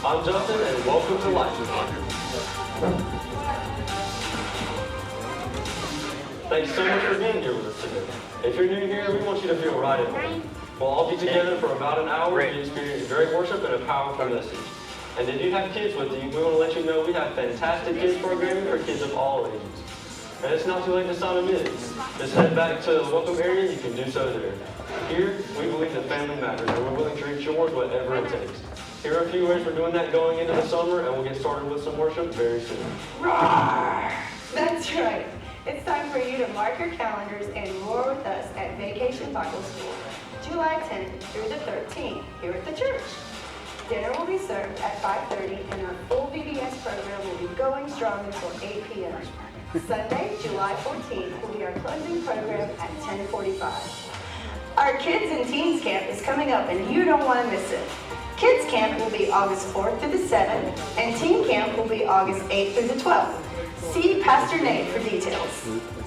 I'm Justin, and welcome to Lifespring. Thanks so much for being here with us today. If you're new here, we want you to feel right at home. We'll all be together for about an hour to experience great worship and a powerful message. And if you have kids with you, we want to let you know we have fantastic kids programming for kids of all ages. And it's not too late to sign them in. Just head back to the welcome area, you can do so there. Here, we believe that family matters, and we're willing to reach yours whatever it takes. Here are a few ways we're doing that going into the summer, and we'll get started with some worship very soon. Roar! That's right. It's time for you to mark your calendars and roar with us at Vacation Bible School, July 10th through the 13th here at the church. Dinner will be served at 5:30, and our full VBS program will be going strong until 8 p.m. Sunday, July 14th, will be our closing program at 10:45. Our Kids and Teens Camp is coming up, and you don't want to miss it. Kids Camp will be August 4th through the 7th, and Teen Camp will be August 8th through the 12th. See Pastor Nate for details.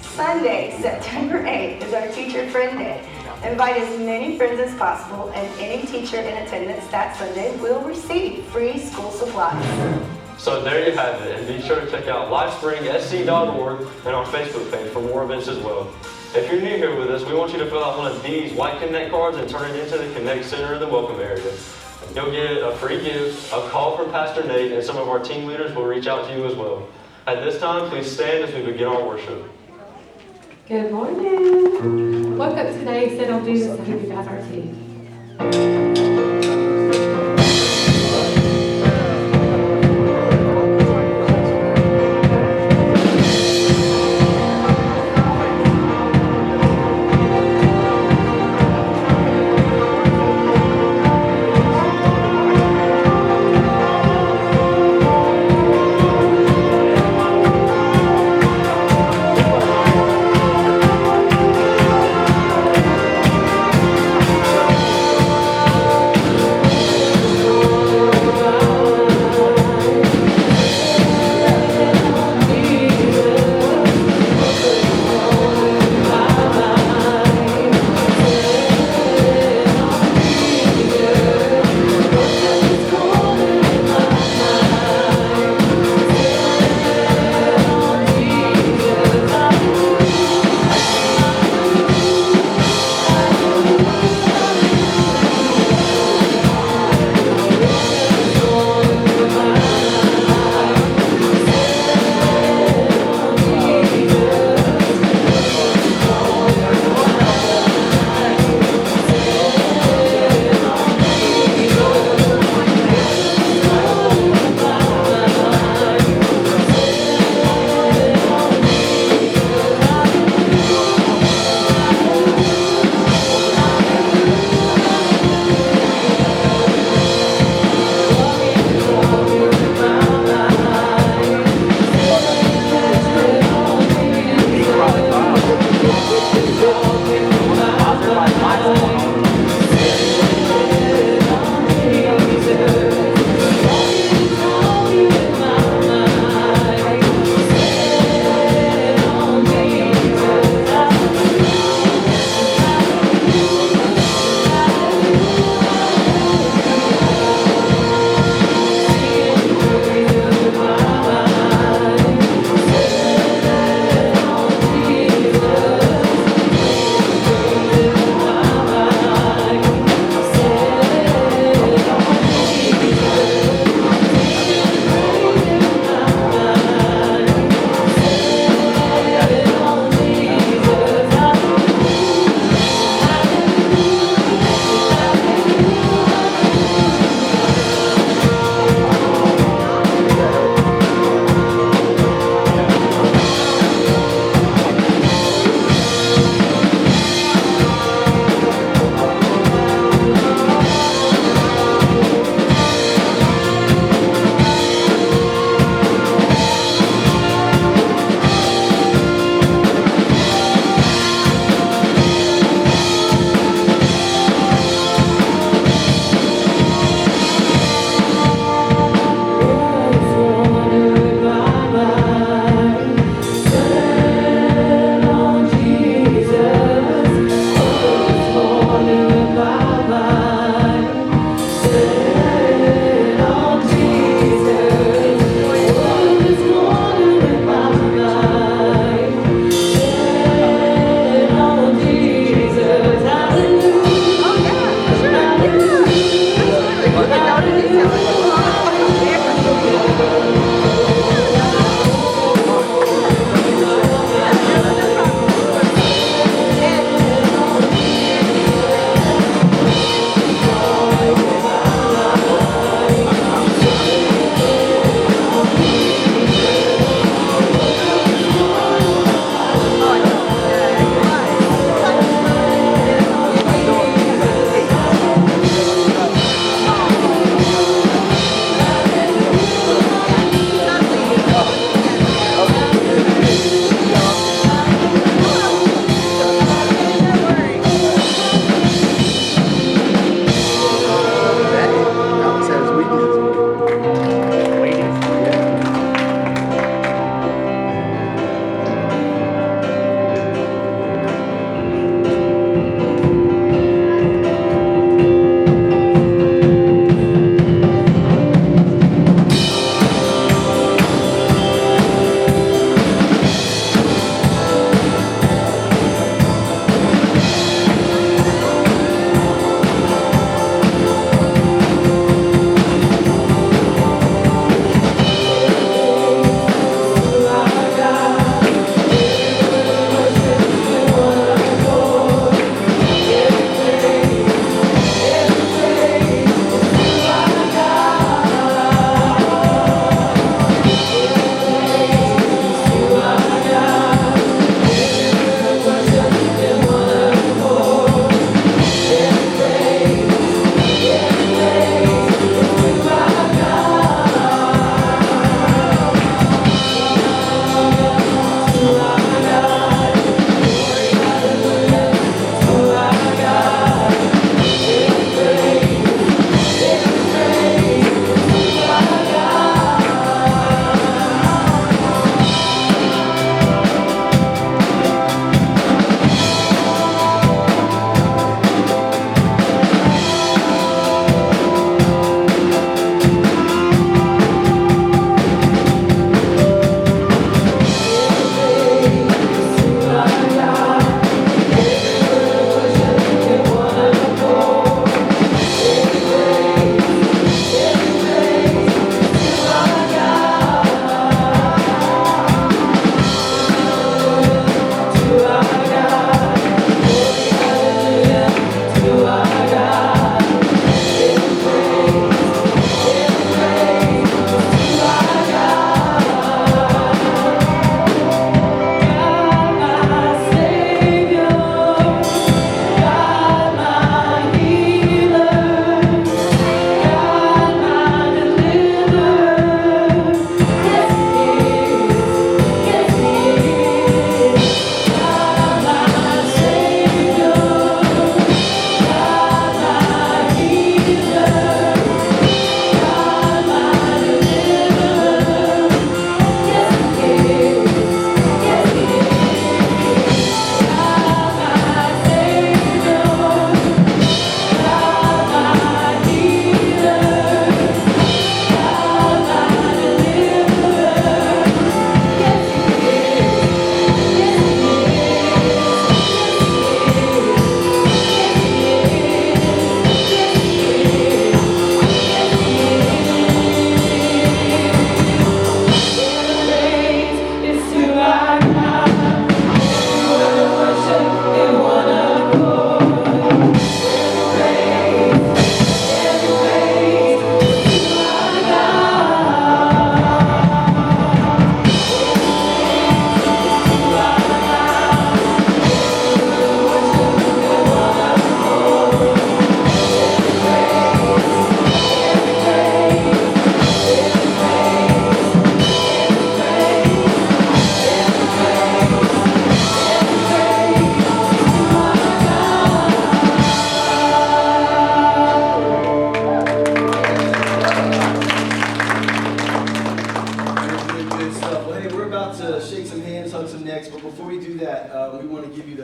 Sunday, September 8th is our Teacher Friend Day. Invite as many friends as possible, and any teacher in attendance that Sunday will receive free school supplies. So there you have it, and be sure to check out lifespring.sc.org and our Facebook page for more events as well. If you're new here with us, we want you to fill out one of these white Connect cards and turn it into the Connect Center in the welcome area. You'll get a free gift, a call from Pastor Nate, and some of our team leaders will reach out to you as well. At this time, please stand as we begin our worship. Good morning. Woke up today, said I'll do this, and we got our teeth.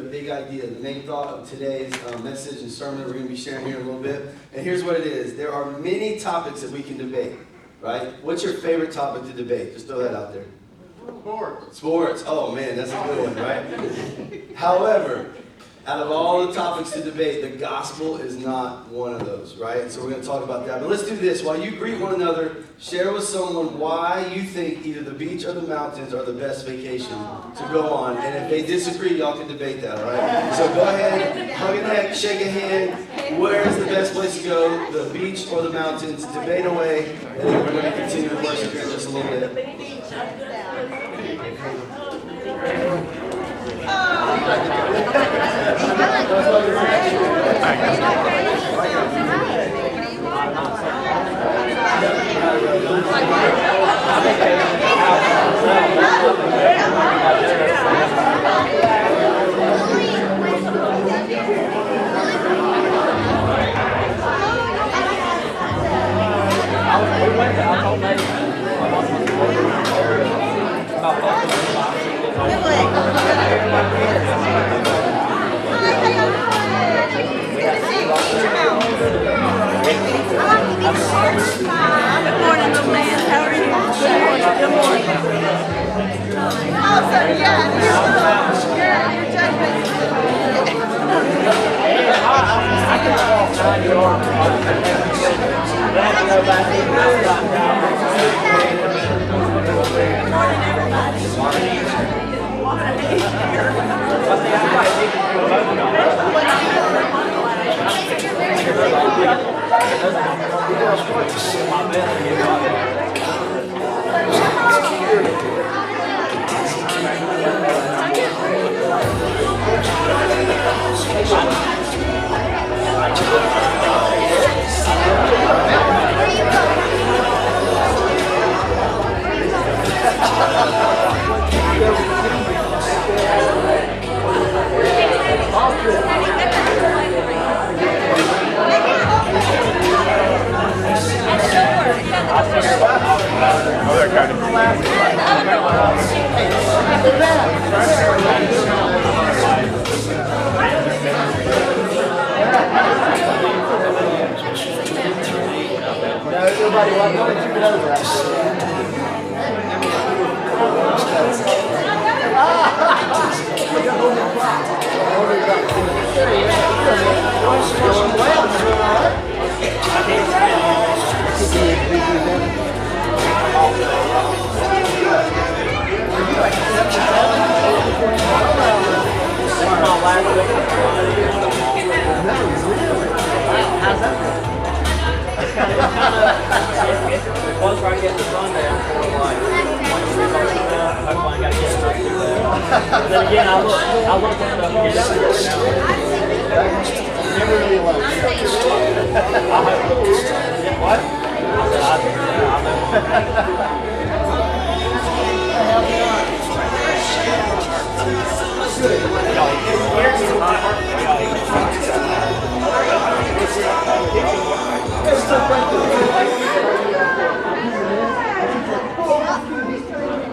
big idea, the main thought of today's message and sermon we're going to be sharing here in a little bit. And here's what it is. There are many topics that we can debate, right? What's your favorite topic to debate? Just throw that out there. Sports. Oh man, that's a good one, right? However, out of all the topics to debate, the gospel is not one of those, right? So we're going to talk about that. But let's do this. While you greet one another, share with someone why you think either the beach or the mountains are the best vacation to go on. And if they disagree, y'all can debate that, all right? So go ahead, hug a neck, shake a hand. Where is the best place to go, the beach or the mountains? Debate away. And then we're going to continue to worship here in just a little bit. Good morning, little man. How are you? Good morning. Awesome, yeah. Your judgment. Good morning, everybody. Once I get the sun down for like, hopefully I gotta get straight through that. Then again, I look at stuff and get everywhere now. Never really like what?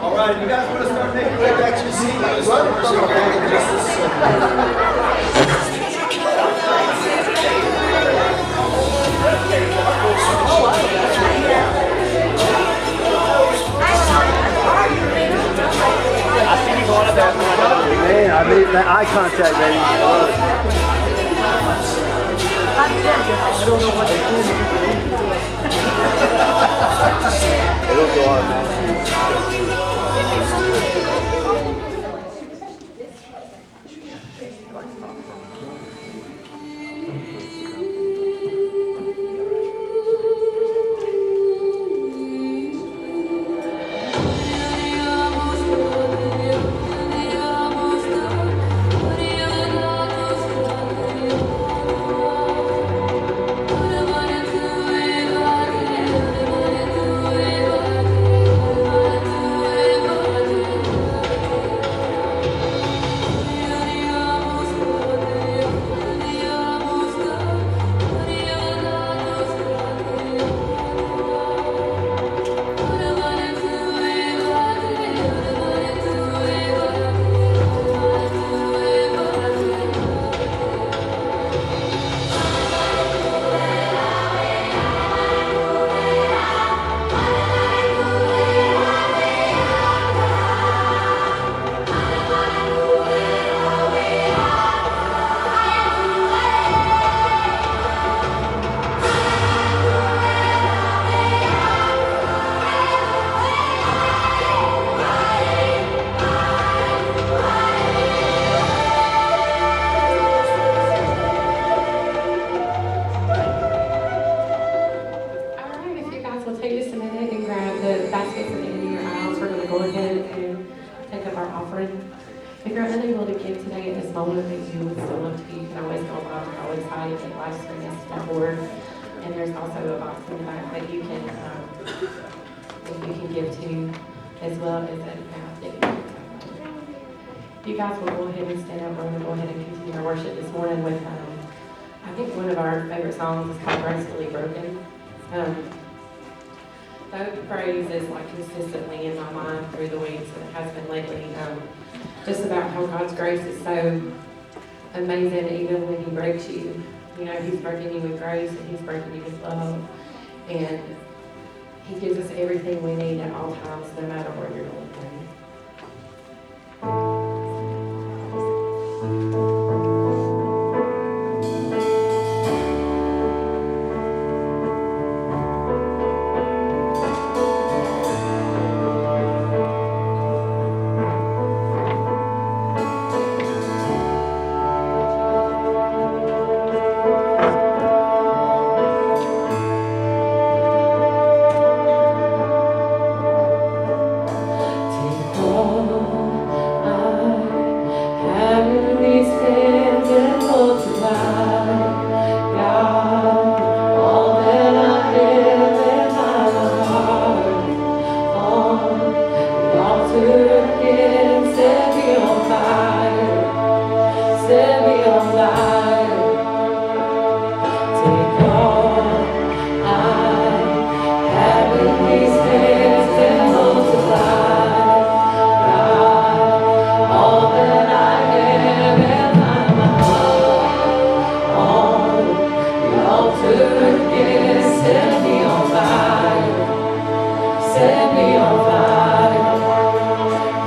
All right, you guys want to start making your way back to your seat? Let's start worshiping back in just a second. Man, I made that eye contact, baby. I don't know what to do. It'll go on, man. Good that you would still love to, you can always go on our website at lifespring06232019A. And there's also a box in the back that you can give to, as well as an app that you can download. You guys will go ahead and stand up. We're going to go ahead and continue our worship this morning with, I think one of our favorite songs is called Gracefully Broken. That phrase is like consistently in my mind through the weeks, and it has been lately, just about how God's grace is so amazing even when He breaks you. You know, He's breaking you with grace, and He's breaking you with love, and He gives us everything we need at all times, no matter what you're going through.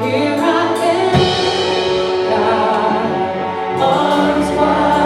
Here I am, God, arms wide.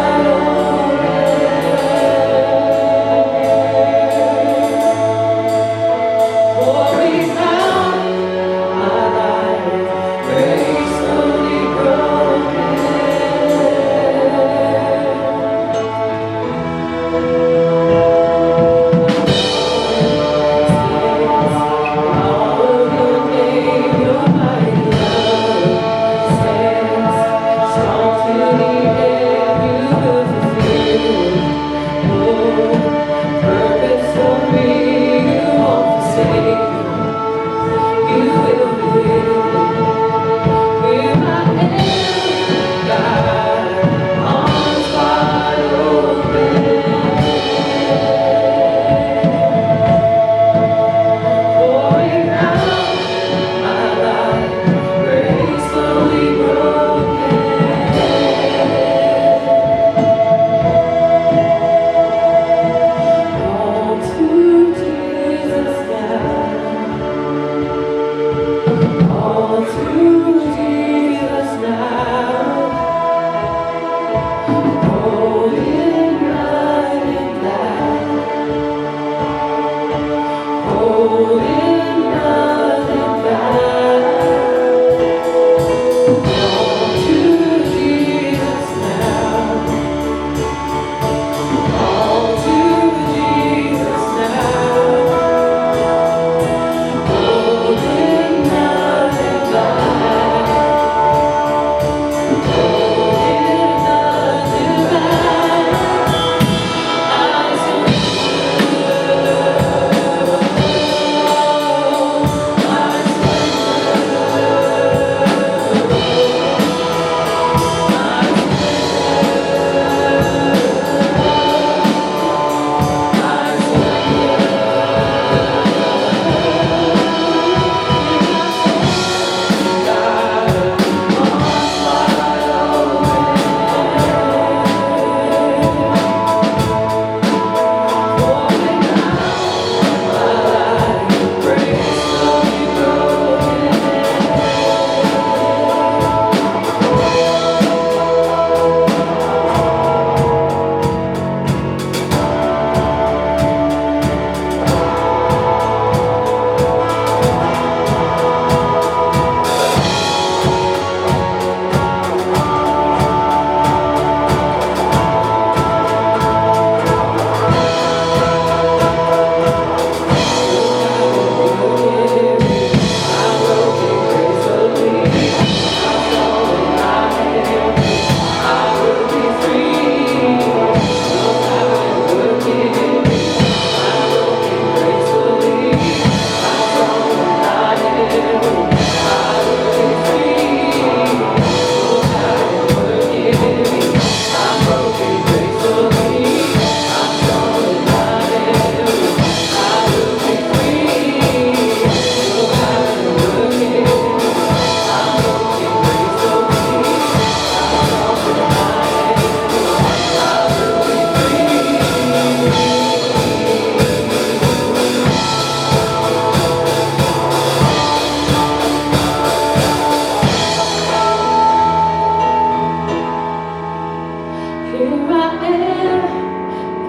Here I am,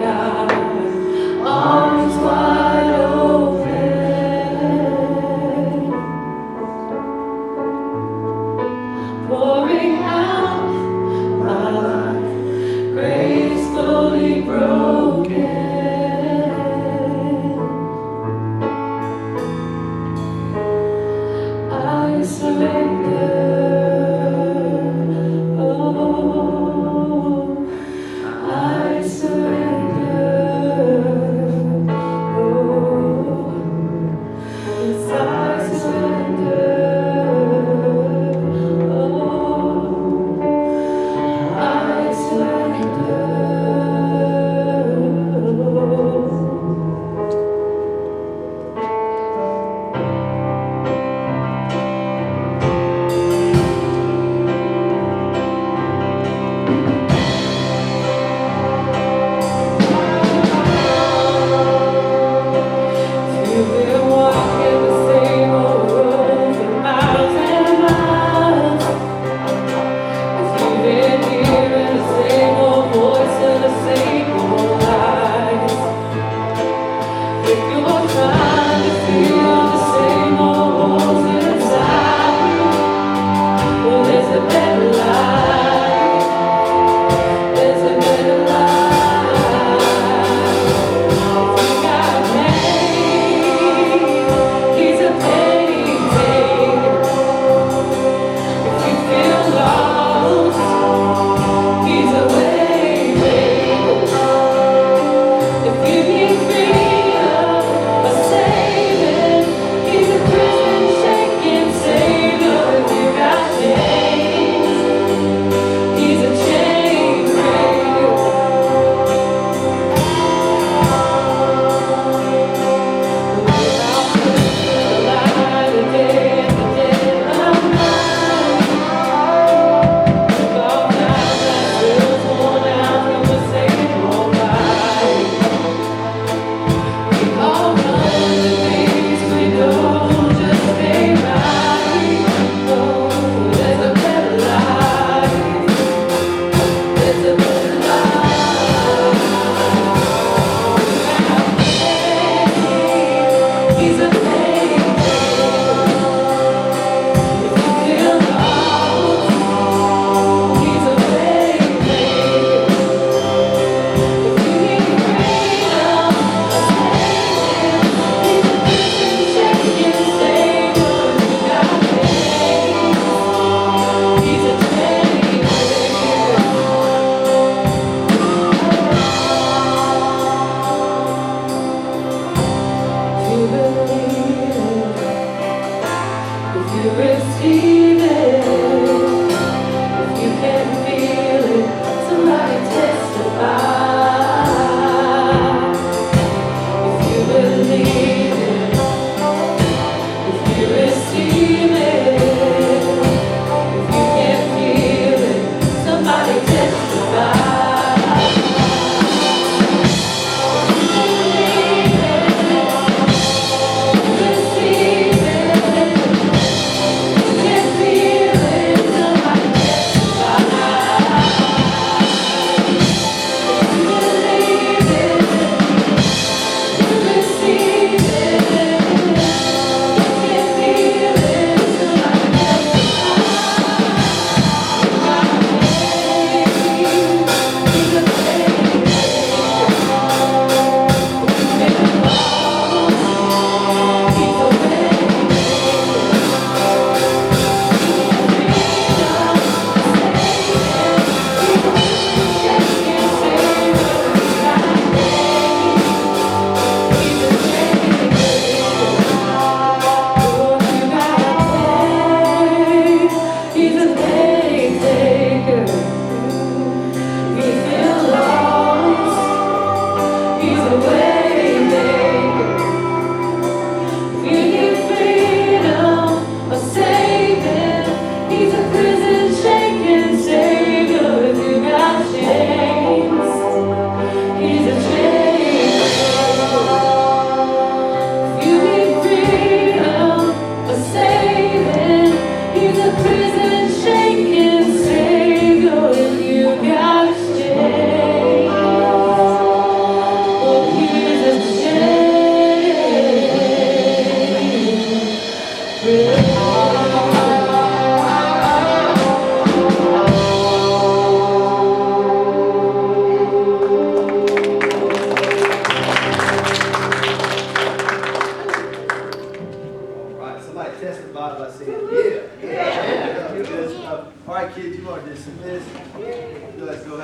God, arms wide open, pouring out my life, gracefully broken. I surrender. Oh, I surrender.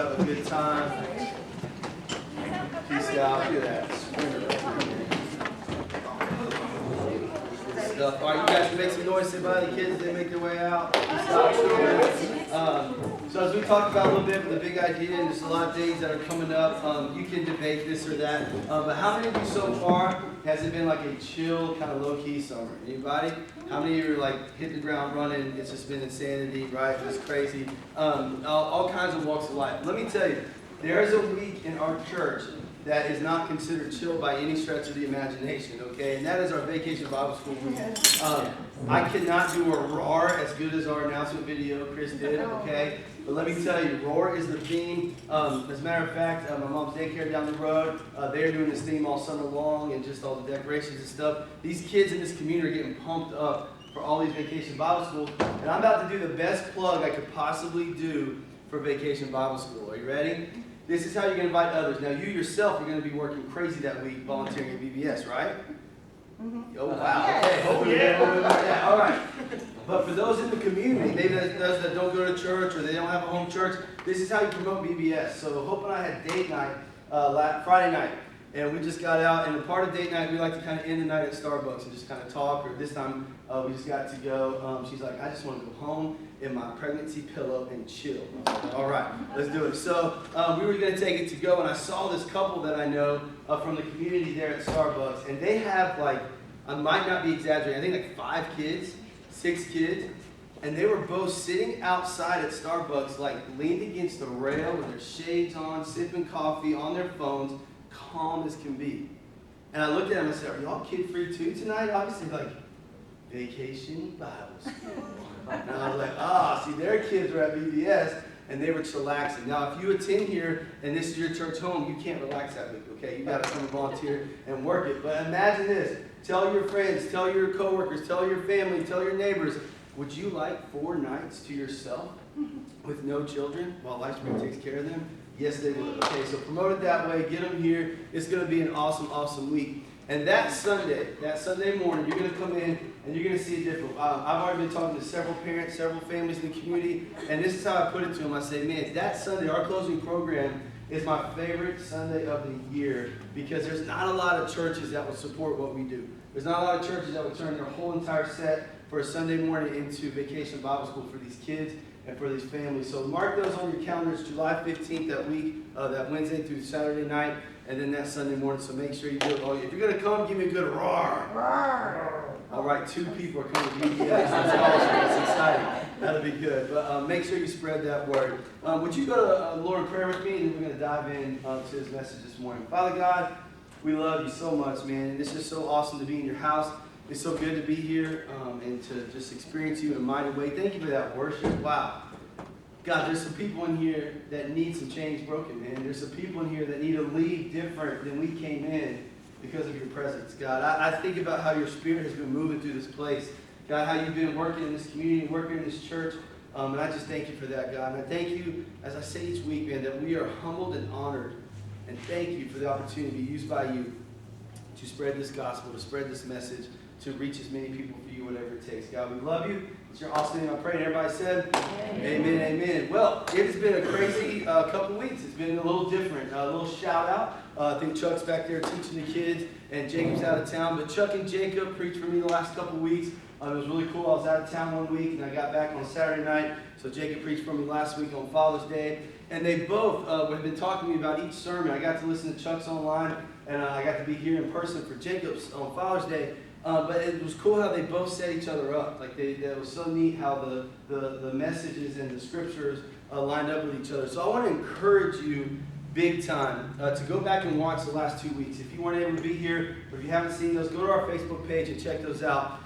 have a good time. Peace out. Look at that. Sprinter right there. Good stuff. All right, you guys can make some noise. Say bye to the kids. They make their way out. Peace out. So as we talked about a little bit, the big idea, and there's a lot of things that are coming up. You can debate this or that. But how many of you so far has it been like a chill, kind of low-key summer? Anybody? How many of you are like hitting the ground running? It's just been insanity, right? It's crazy. All kinds of walks of life. Let me tell you, there's a week in our church that is not considered chill by any stretch of the imagination, okay? And that is our Vacation Bible School week. I could not do a roar as good as our announcement video Chris did, okay? But let me tell you, roar is the theme. As a matter of fact, my mom's daycare down the road, they're doing this theme all summer long and just all the decorations and stuff. These kids in this community are getting pumped up for all these Vacation Bible Schools. And I'm about to do the best plug I could possibly do for Vacation Bible School. Are you ready? This is how you're going to invite others. Now, you yourself are going to be working crazy that week volunteering at VBS, right? Mm-hmm. Oh, wow. Okay. Oh, yeah. All right. But for those in the community, maybe those that don't go to church or they don't have a home church, this is how you promote VBS. So Hope and I had date night Friday night. And we just got out, and a part of date night, we like to kind of end the night at Starbucks and just kind of talk. Or this time, we just got to go. She's like, I just want to go home in my pregnancy pillow and chill. Like, all right, let's do it. So we were going to take it to go, and I saw this couple that I know from the community there at Starbucks, and they have like, I might not be exaggerating, I think like 5 kids, 6 kids, and they were both sitting outside at Starbucks, like leaned against the rail with their shades on, sipping coffee on their phones, calm as can be. And I looked at them and I said, are y'all kid-free too tonight? Obviously, like, Vacation Bible School. And I was like, see, their kids were at VBS, and they were chillaxing. Now, if you attend here, and this is your church home, you can't relax that week, okay? You got to come and volunteer and work it. But imagine this. Tell your friends, tell your coworkers, tell your family, tell your neighbors, would you like 4 nights to yourself with no children while Lifespring takes care of them? Yes, they would. Okay, so promote it that way. Get them here. It's going to be an awesome, awesome week. And that Sunday morning, you're going to come in and you're going to see a difference. I've already been talking to several parents, several families in the community, and this is how I put it to them. I say, man, that Sunday, our closing program is my favorite Sunday of the year because there's not a lot of churches that will support what we do. There's not a lot of churches that will turn their whole entire set for a Sunday morning into Vacation Bible School for these kids and for these families. So mark those on your calendars, July 15th that week, that Wednesday through Saturday night, and then that Sunday morning. So make sure you do it. Oh, if you're going to come, give me a good roar. Roar. All right, 2 people are coming to VBS. That's awesome. That's exciting. That'll be good. But make sure you spread that word. Would you go to Lord in prayer with me, and then we're going to dive in to his message this morning. Father God, we love you so much, man. And it's just so awesome to be in your house. It's so good to be here and to just experience you in a mighty way. Thank you for that worship. Wow. God, there's some people in here that need some chains broken, man. There's some people in here that need to leave different than we came in because of your presence. God, I think about how your spirit has been moving through this place. God, how you've been working in this community, working in this church. And I just thank you for that, God. And I thank you, as I say each week, man, that we are humbled and honored. And thank you for the opportunity to be used by you to spread this gospel, to spread this message, to reach as many people for you, whatever it takes. God, we love you. It's your awesome name I pray. And everybody said, amen, amen. Well, it has been a crazy couple weeks. It's been a little different. A little shout out. I think Chuck's back there teaching the kids, and Jacob's out of town. But Chuck and Jacob preached for me the last couple weeks. It was really cool. I was out of town one week, and I got back on Saturday night. So Jacob preached for me last week on Father's Day. And they both have been talking to me about each sermon. I got to listen to Chuck's online, and I got to be here in person for Jacob's on Father's Day. But it was cool how they both set each other up. Like that was so neat how the messages and the scriptures lined up with each other. So I want to encourage you big time to go back and watch the last 2 weeks. If you weren't able to be here, or if you haven't seen those, go to our Facebook page and check those out.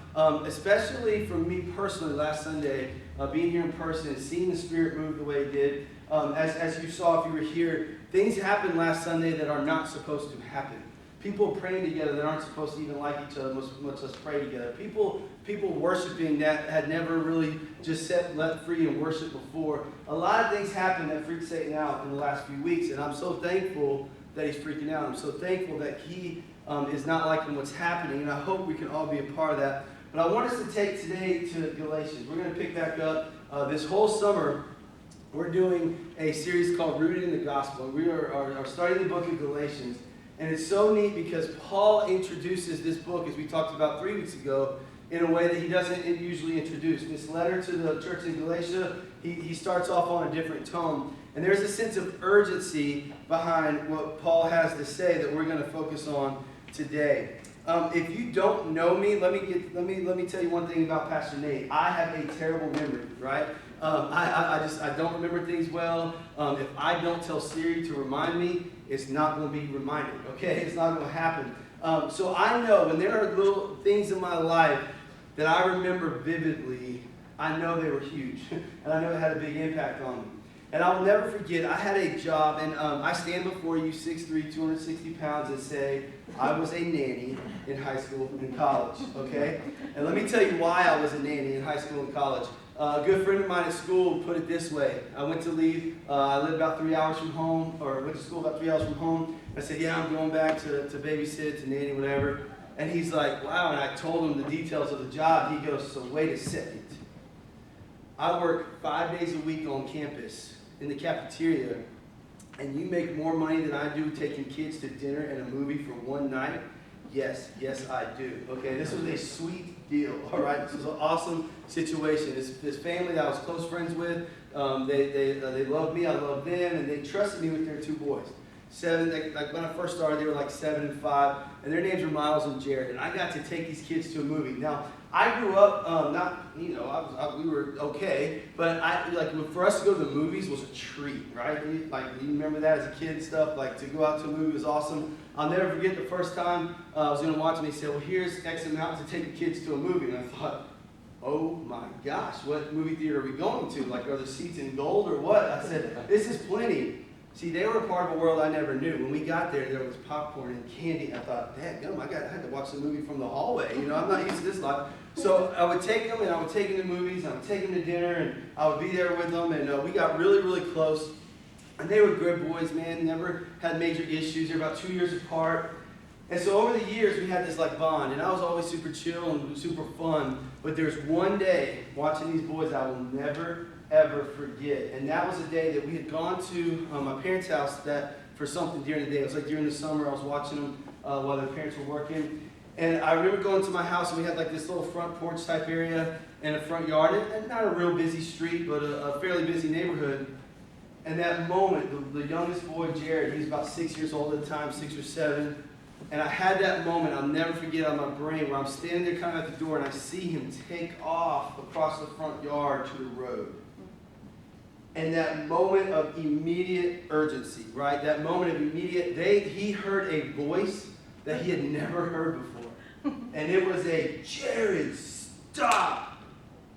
Especially for me personally, last Sunday, being here in person and seeing the Spirit move the way it did. As you saw if you were here, things happened last Sunday that are not supposed to happen. People praying together that aren't supposed to even like each other, much less pray together. People worshiping that had never really just let free and worship before. A lot of things happened that freaked Satan out in the last few weeks, and I'm so thankful that he's freaking out. I'm so thankful that he is not liking what's happening, and I hope we can all be a part of that. But I want us to take today to Galatians. We're going to pick back up this whole summer. We're doing a series called Rooted in the Gospel. We are starting the book of Galatians. And it's so neat because Paul introduces this book, as we talked about 3 weeks ago, in a way that he doesn't usually introduce. This letter to the church in Galatia, he starts off on a different tone. And there's a sense of urgency behind what Paul has to say that we're going to focus on today. If you don't know me, let me tell you one thing about Pastor Nate. I have a terrible memory, right? I don't remember things well. If I don't tell Siri to remind me, it's not going to be reminded, okay? It's not going to happen. So I know when there are little things in my life that I remember vividly, I know they were huge. And I know it had a big impact on me. And I'll never forget, I had a job, and I stand before you, 6'3", 260 pounds, and say, I was a nanny in high school and college, okay? And let me tell you why I was a nanny in high school and college. A good friend of mine at school put it this way. I went to leave, I lived about 3 hours from home, or went to school about 3 hours from home. I said, yeah, I'm going back to babysit, to nanny, whatever. And he's like, wow, and I told him the details of the job. He goes, so wait a second. I work 5 days a week on campus in the cafeteria, and you make more money than I do taking kids to dinner and a movie for one night? Yes, I do. Okay, this was a sweet deal, all right? This was an awesome situation. This family that I was close friends with, they loved me, I loved them, and they trusted me with their 2 boys. 7, like when I first started, they were like 7 and 5, and their names were Miles and Jared, and I got to take these kids to a movie. Now, I grew up, we were okay, but for us to go to the movies was a treat, right? You remember that as a kid and stuff, like to go out to a movie was awesome. I'll never forget the first time I was going to watch, and they said, well, here's X amount to take the kids to a movie, and I thought, oh my gosh, what movie theater are we going to? Like, are the seats in gold or what? I said, this is plenty. See, they were a part of a world I never knew. When we got there was popcorn and candy. I thought, dadgum, I had to watch the movie from the hallway. I'm not used to this life. So I would take them, and I would take them to movies, and I would take them to dinner, and I would be there with them, and we got really, really close. And they were good boys, man, never had major issues. They were about 2 years apart. And so over the years, we had this bond, and I was always super chill and super fun. But there's one day, watching these boys, I will never, ever forget. And that was a day that we had gone to my parents' house for something during the day. It was like during the summer, I was watching them while their parents were working. And I remember going to my house, and we had this little front porch type area and a front yard. And not a real busy street, but a fairly busy neighborhood. And that moment, the youngest boy, Jared, he was about 6 years old at the time, 6 or 7. And I had that moment, I'll never forget, on my brain, where I'm standing there kind of at the door, and I see him take off across the front yard to the road. And that moment of immediate urgency, right? That moment of he heard a voice that he had never heard before. And it was a, Jared, stop!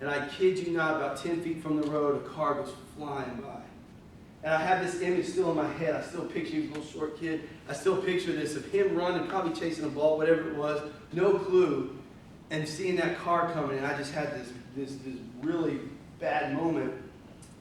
And I kid you not, about 10 feet from the road, a car goes flying by. And I have this image still in my head. I still picture, he was a little short kid. I still picture this of him running, probably chasing a ball, whatever it was, no clue, and seeing that car coming. And I just had this really bad moment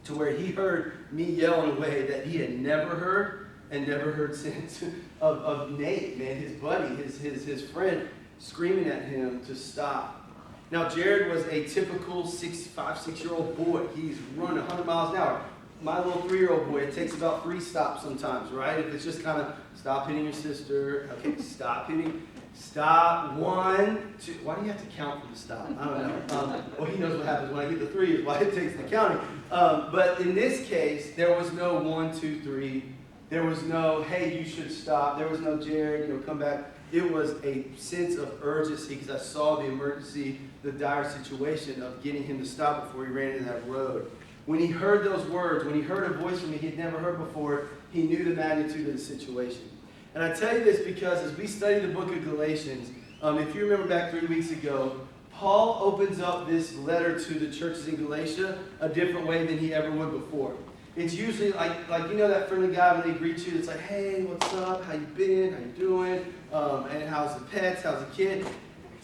to where he heard me yell in a way that he had never heard and never heard since of Nate, man, his buddy, his friend, screaming at him to stop. Now, Jared was a typical 5-6-year-old boy. He's running 100 miles an hour. My little 3-year-old boy, it takes about 3 stops sometimes, right? If it's just kind of, stop hitting your sister, okay, stop hitting, stop, 1, 2, why do you have to count for the stop? I don't know. Well, he knows what happens when I get to 3 is why it takes the counting. But in this case, there was no 1, 2, 3. There was no, hey, you should stop. There was no, Jared, come back. It was a sense of urgency because I saw the emergency, the dire situation of getting him to stop before he ran into that road. When he heard those words, when he heard a voice from me he had never heard before, he knew the magnitude of the situation. And I tell you this because as we study the book of Galatians, if you remember back 3 weeks ago, Paul opens up this letter to the churches in Galatia a different way than he ever would before. It's usually like that friendly guy when they greet you, it's like, hey, what's up, how you been, how you doing, and how's the pets, how's the kid?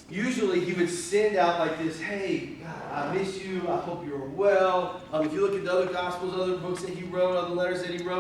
Usually he would send out like this, hey, I miss you, I hope you're well. If you look at the other Gospels, other books that he wrote, other letters that he wrote,